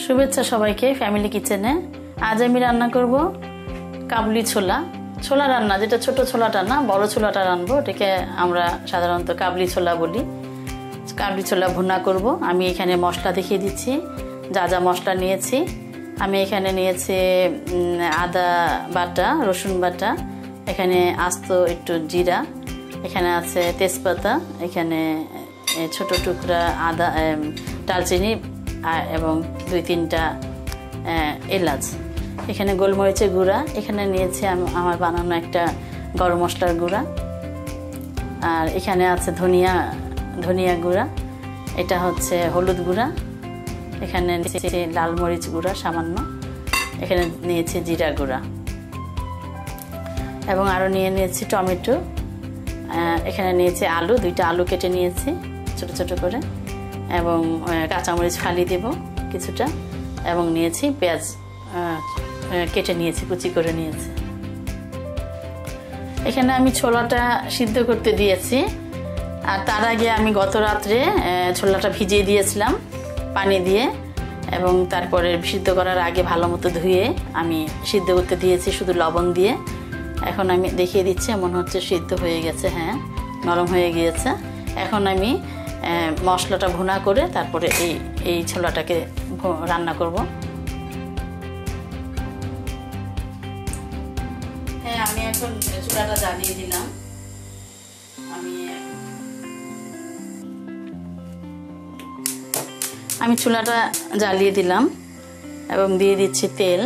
শুভেচ্ছা সবাইকে ফ্যামিলি কিচেনে। আজ আমি রান্না করব কাবলি ছোলা। ছোলা রান্না, যেটা ছোট ছোলাটা না, বড় ছোলাটা রান্নাবো। এটাকে আমরা সাধারণত কাবলি ছোলা বলি। কাবলি ছোলা ভুনা করব। আমি এখানে মশলা দেখিয়ে দিচ্ছি, যা যা মশলা নিয়েছি। আমি এখানে নিয়েছি আদা বাটা, রসুন বাটা, এখানে আস্ত একটু জিরা, এখানে আছে তেজপাতা, এখানে ছোট টুকরা আদা, দারচিনি এবং 2-3টা এলাচ, এখানে গোলমরিচের গুঁড়া, এখানে নিয়েছি আমার বানানো একটা গরম মশলার গুঁড়া, আর এখানে আছে ধনিয়া গুঁড়া, এটা হচ্ছে হলুদ গুঁড়া, এখানে নিয়েছি লাল মরিচ গুঁড়া সামান্য, এখানে নিয়েছি জিরা গুঁড়া এবং আরও নিয়েছি টমেটো, এখানে নিয়েছি আলু, 2টা আলু কেটে নিয়েছি ছোট ছোট করে, এবং কাঁচামরিচ ফালি দেব কিছুটা, এবং নিয়েছি পেঁয়াজ কেটে নিয়েছি, কুচি করে নিয়েছি। এখানে আমি ছোলাটা সিদ্ধ করতে দিয়েছি, আর তার আগে আমি গত রাত্রে ছোলাটা ভিজিয়ে দিয়েছিলাম পানি দিয়ে, এবং তারপরে সিদ্ধ করার আগে ভালো মতো ধুয়ে আমি সিদ্ধ করতে দিয়েছি শুধু লবণ দিয়ে। এখন আমি দেখিয়ে দিচ্ছি, মনে হচ্ছে সিদ্ধ হয়ে গেছে, হ্যাঁ নরম হয়ে গিয়েছে। এখন আমি মশলাটা ভুনা করে তারপরে এই ছোলাটাকে রান্না করব। হ্যাঁ, আমি এখন চুলাটা জ্বালিয়ে দিলাম। আমি চুলাটা জ্বালিয়ে দিলাম এবং দিয়ে দিচ্ছি তেল,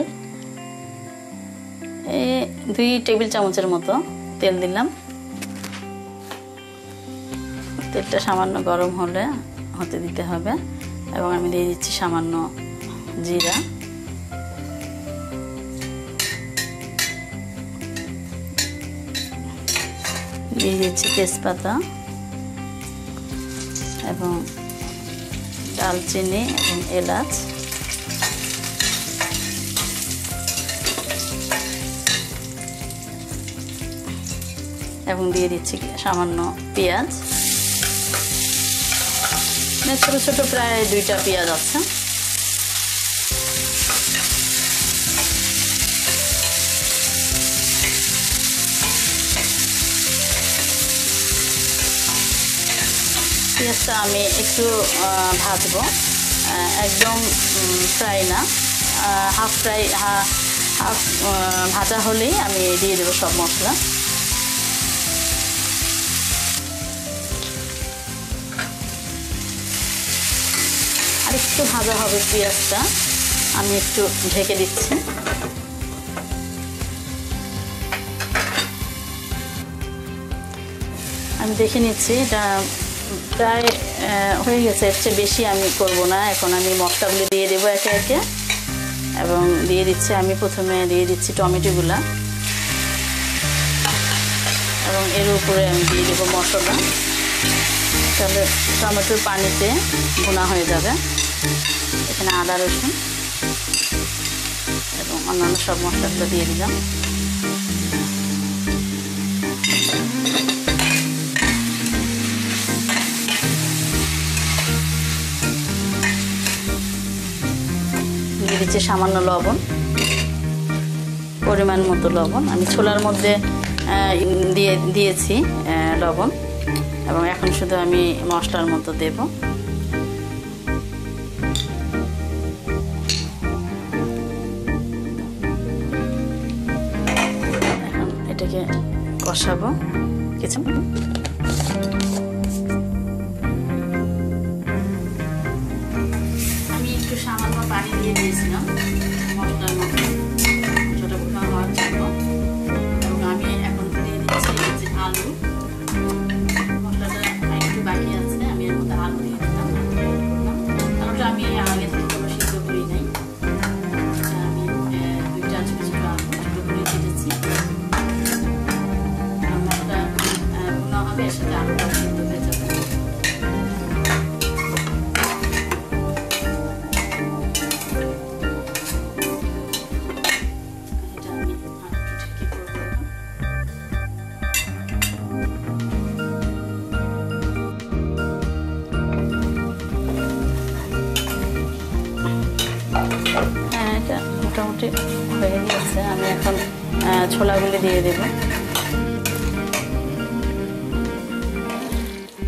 2 টেবিল চামচের মতো তেল দিলাম। তেলটা সামান্য গরম হতে দিতে হবে, এবং আমি দিয়ে দিচ্ছি সামান্য জিরা, দিয়ে দিচ্ছি তেজপাতা এবং দারচিনি এবং এলাচ, এবং দিয়ে দিচ্ছি সামান্য পেঁয়াজ, ছোট ছোট প্রায় 2টা পেঁয়াজ আছে। পেঁয়াজটা আমি একটু ভাজবো, একদম ফ্রাই না, হাফ ভাজা হলেই আমি দিয়ে দেবো সব মশলা। আর একটু ভাজা হবে পেঁয়াজটা, আমি একটু ঢেকে দিচ্ছি। আমি দেখে নিচ্ছি, এটা প্রায় হয়ে গেছে, এর চেয়ে বেশি আমি করব না। এখন আমি মশলাগুলো দিয়ে দেবো একে একে, এবং দিয়ে দিচ্ছি, আমি প্রথমে দিয়ে দিচ্ছি টমেটোগুলা, এবং এর উপরে আমি দিয়ে দেবো মশলা। তাহলে টমেটোর পানিতে ভুনা হয়ে যাবে। এখানে আদা রসুন এবং অন্যান্য সব মশলাগুলো দিয়ে দিলাম। দিয়ে দিচ্ছি সামান্য লবণ, পরিমাণ মতো লবণ। আমি ছোলার মধ্যে দিয়েছি লবণ, এবং এখন শুধু আমি মশলার মতো দেব। এখন এটাকে কষাবো কিছু। আমি একটু সামান্য পানি দিয়ে দিয়েছিলাম মশলার মধ্যে, ছোট ভুনা হওয়ার জন্য, এবং আমি এখন দিয়ে দিচ্ছি আলু। বাকি আছে, আমি এর মধ্যে আলু দিয়ে দিলাম। আলুটা আমি আগে থেকে কোনো সিদ্ধ করি নাই, আমি 2টা ছোট ছোট আলু ছোট করে কেটেছি। মশলা ভুনা হবে, এর সাথে আলুটা সিদ্ধ হয়ে যাবে। এটা আমি ঠিক করবো। ছোলাগুলি দিয়ে দেব।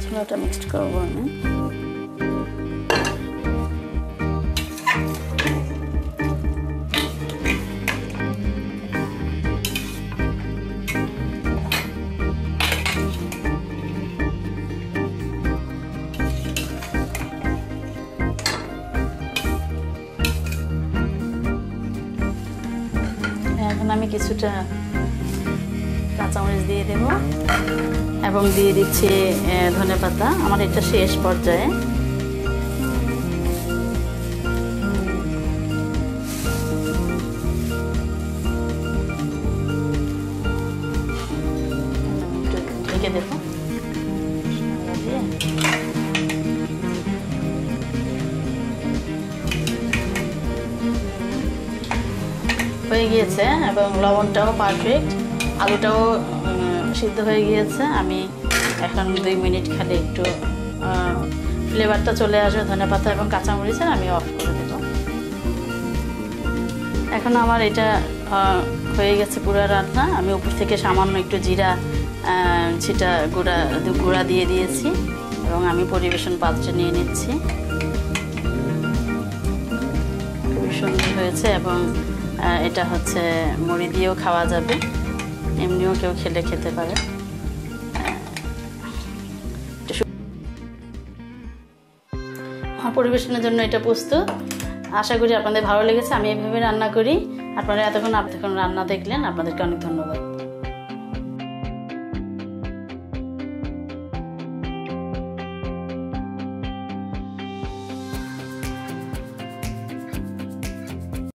ছোলাটা মিক্সড করবো আমি। এখন আমি কিছুটা কাঁচামরিচ দিয়ে দেব এবং দিয়ে দিচ্ছি ধনেপাতা। আমার এটা শেষ পর্যায়ে। ঢেকে দেব। হয়ে গিয়েছে এবং লবণটাও পারফেক্ট, আলুটাও সিদ্ধ হয়ে গিয়েছে। আমি এখন 2 মিনিট খালি একটু ফ্লেভারটা চলে আসবে ধনেপাতা এবং কাঁচামরিচের, আমি অফ করে দেব। এখন আমার এটা হয়ে গেছে পুরো রান্না। আমি উপর থেকে সামান্য একটু জিরা গুঁড়া দিয়ে দিয়েছি এবং আমি পরিবেশন পাত্রে নিয়ে নিচ্ছি। খুবই সুন্দর হয়েছে এবং এটা হচ্ছে মুড়ি দিয়েও খাওয়া যাবে, এমনিও কেউ খেতে পারে। আমার পরিবেশনের জন্য এটা প্রস্তুত। আশা করি আপনাদের ভালো লেগেছে। আমি এভাবে রান্না করি। আপনারা এতক্ষণ রান্না দেখলেন, আপনাদেরকে অনেক ধন্যবাদ।